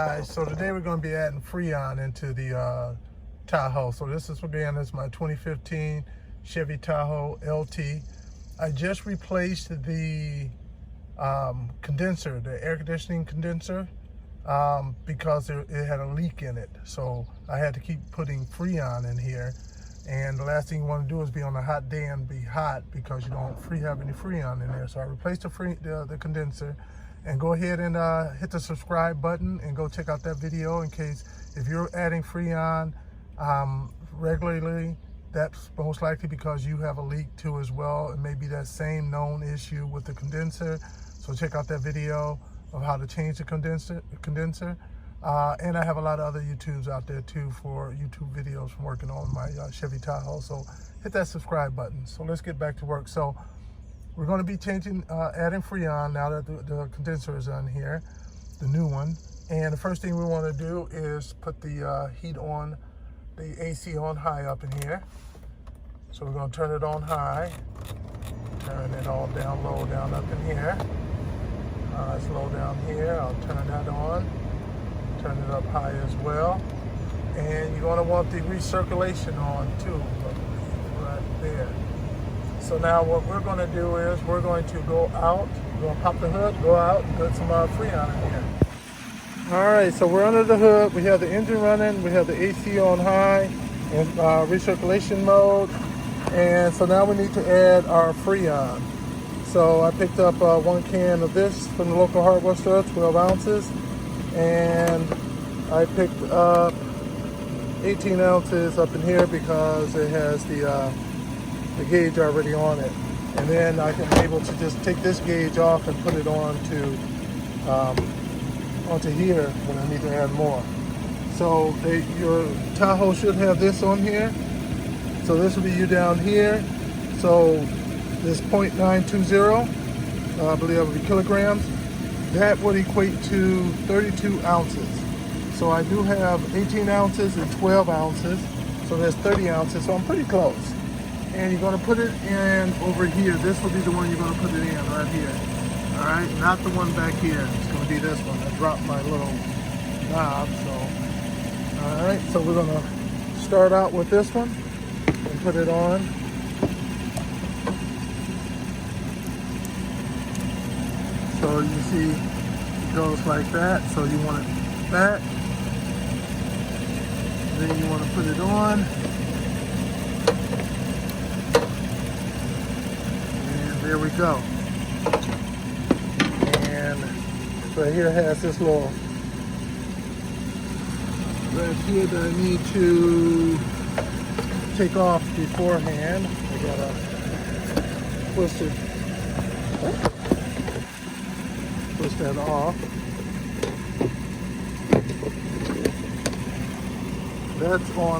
guys, so today we're going to be adding freon into the Tahoe. So this is my 2015 Chevy Tahoe LT. I just replaced the condenser, the air conditioning condenser, because it had a leak in it. So I had to keep putting freon in here. And the last thing you want to do is be on a hot day and be hot because you don't have any freon in there. So I replaced the condenser. And go ahead and hit the subscribe button and go check out that video in case if you're adding freon regularly, that's most likely because you have a leak too as well. It may be that same known issue with the condenser. So check out that video of how to change the condenser. And I have a lot of other YouTubes out there too for YouTube videos from working on my Chevy Tahoe. So hit that subscribe button. So let's get back to work. So we're going to be adding freon now that the condenser is on here, the new one. And the first thing we want to do is put the heat on, the AC on high up in here. So we're going to turn it on high, turn it all down low down up in here. It's low down here. I'll turn that on, turn it up high as well. And you're going to want the recirculation on too, right there. So now what we're going to do is we're going to go out, we're going to pop the hood, go out and put some freon in here. All right, so we're under the hood. We have the engine running. We have the AC on high in recirculation mode. And so now we need to add our freon. So I picked up 1 can of this from the local hardware store, 12 ounces. And I picked up 18 ounces up in here because it has the gauge already on it. And then I can be able to just take this gauge off and put it onto here when I need to add more. So your Tahoe should have this on here. So this will be you down here. So this 0.920, I believe that would be kilograms. That would equate to 32 ounces. So I do have 18 ounces and 12 ounces. So there's 30 ounces, so I'm pretty close. And you're going to put it in over here. This will be the one you're going to put it in right here. All right, not the one back here. It's going to be this one. I dropped my little knob, so. All right, so we're going to start out with this one and put it on. So you see it goes like that. So you want it back. Then you want to put it on. There we go. And right here has this little right here that I need to take off beforehand. I gotta twist that off. That's on. All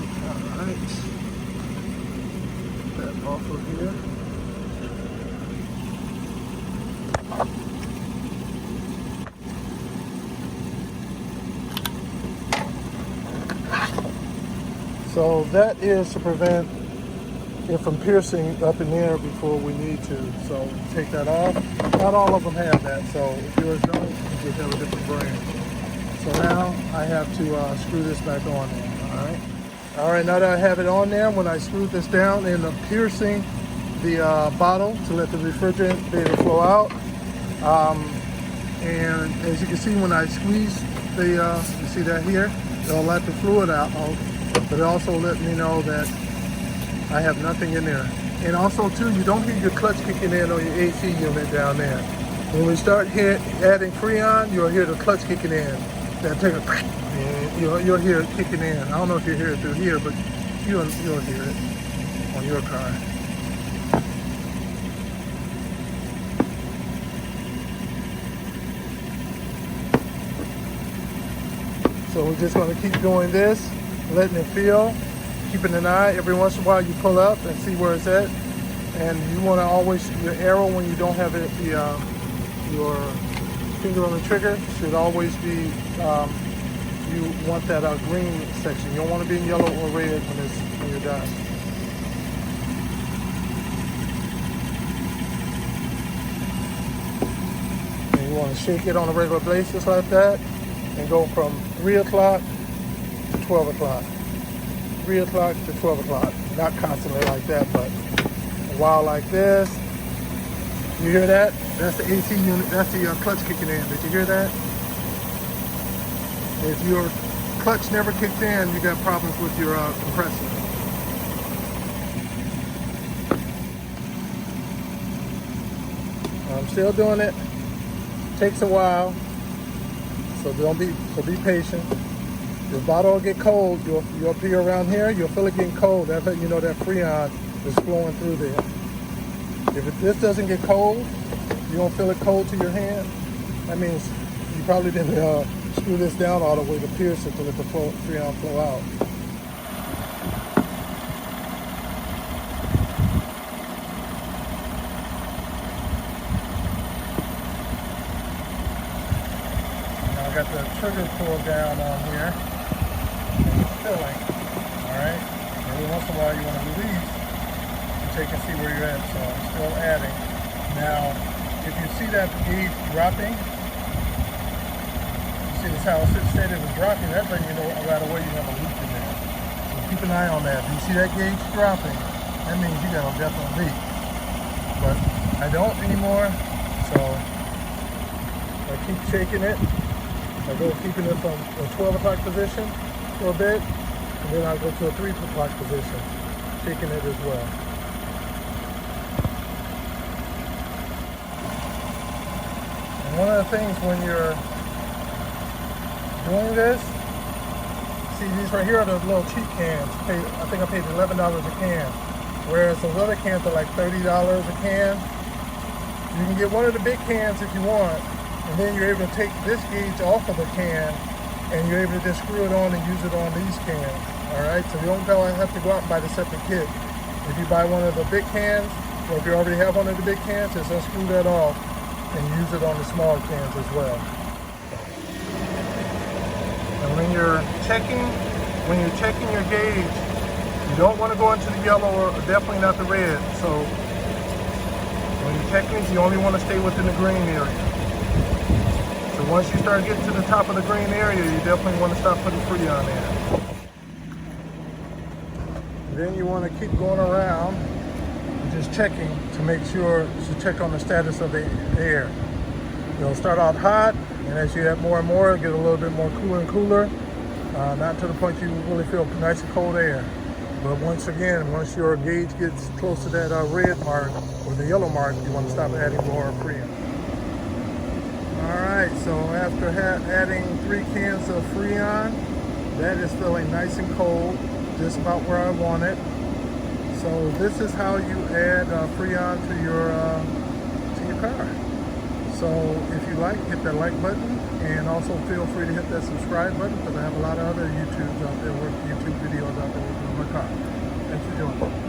right. Put that off of here. So that is to prevent it from piercing up in there before we need to. So take that off. Not all of them have that, so if yours don't, you just have a different brand. So now I have to screw this back on there, all right? All right, now that I have it on there, when I screw this down and I'm piercing the bottle to let the refrigerant be able to flow out. And as you can see, when I squeeze you see that here? It'll let the fluid out. But it also let me know that I have nothing in there. And also too, you don't hear your clutch kicking in on your AC unit down there. When we start adding freon, you'll hear the clutch kicking in. Then take and you'll hear it kicking in. I don't know if you hear it through here, but you'll hear it on your car. So we're just going to keep doing this, letting it feel, keeping an eye. Every once in a while you pull up and see where it's at. And you want to always, your arrow when you don't have it, your finger on the trigger should always be, you want that green section. You don't want to be in yellow or red when you're done. And you want to shake it on a regular basis like that and go from 3 o'clock to 12 o'clock. 3 o'clock to 12 o'clock. Not constantly like that, but a while like this. You hear that? That's the AC unit. That's the clutch kicking in. Did you hear that? If your clutch never kicked in, you got problems with your compressor. I'm still doing it. Takes a while, so be patient. Your bottle will get cold. You'll appear around here. You'll feel it getting cold. That's how you know that freon is flowing through there. If this doesn't get cold, you don't feel it cold to your hand. That means you probably didn't screw this down all the way to pierce it to let the freon flow out. Now I got the trigger pulled down on here, and it's filling. All right. Every once in a while you want to release and check and see where you're at. So I'm still adding. Now, if you see that gauge dropping. See this how it said it was dropping, that letting you know right away you have a leak in there. So keep an eye on that. If you see that gauge dropping, that means you got a definite leak. But I don't anymore, so I keep shaking it. I go keeping it from a 12 o'clock position for a bit, and then I'll go to a 3 o'clock position, shaking it as well. And one of the things when you're doing this, see these right here are the little cheap cans. I think I paid $11 a can, whereas those other cans are like $30 a can. You can get one of the big cans if you want, and then you're able to take this gauge off of the can, and you're able to just screw it on and use it on these cans. All right, so you don't have to go out and buy the separate kit. If you buy one of the big cans, or if you already have one of the big cans, just unscrew that off and use it on the smaller cans as well. And when you're checking your gauge, you don't want to go into the yellow or definitely not the red. So when you're checking it, you only want to stay within the green area. So once you start getting to the top of the green area, you definitely want to stop putting freon in. And then you want to keep going around and just checking to make sure to check on the status of the air. It'll start out hot, and as you have more and more, it'll get a little bit more cooler and cooler. Not to the point you really feel nice and cold air. But once your gauge gets close to that red mark or the yellow mark, you want to stop adding more freon. All right, so after adding 3 cans of freon, that is feeling nice and cold, just about where I want it. So this is how you add freon to your car. So if you like, hit that like button, and also feel free to hit that subscribe button, because I have a lot of other YouTube videos out there working on my car. Thanks for joining.